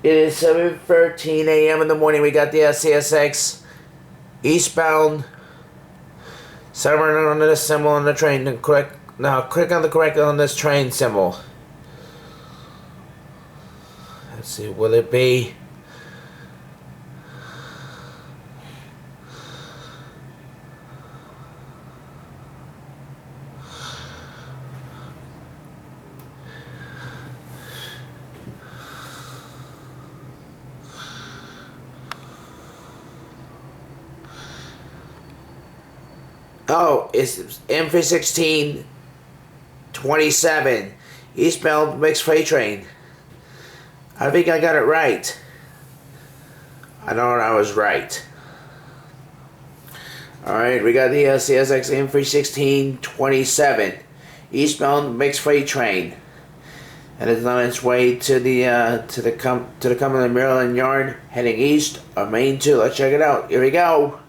It is 7:13 a.m. in the morning. We got the CSX eastbound. Someone on this symbol on the train. Click on the correct on this train symbol. Let's see. Will it be? Oh, it's m316-27 eastbound mixed freight train. I think I got it right. I know I was right. Alright, we got the CSX M316-27 eastbound mixed freight train. And it's on its way to the Cumberland, Maryland yard, heading east on Main 2. Let's check it out. Here we go.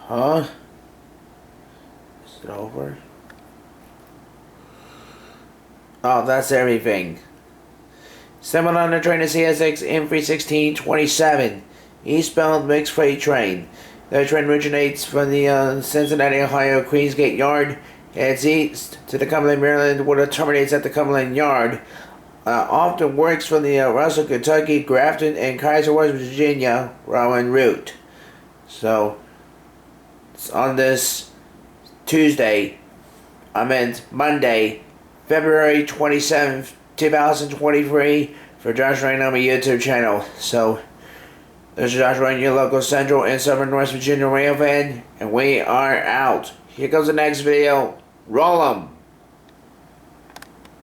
Huh? Is it over? Oh, that's everything. Someone on the train to CSX M316-27 eastbound mixed freight train. The train originates from the Cincinnati, Ohio Queensgate Yard. Heads east to the Cumberland, Maryland, where it terminates at the Cumberland Yard. Often works from the Russell, Kentucky, Grafton, and Kaiser, West Virginia Rowan route. So, it's on this Monday, February 27th, 2023, for Josh Rain on my YouTube channel. So, this is Josh Rain, your local Central and Southern West Virginia rail fan, and we are out. Here comes the next video. Roll 'em!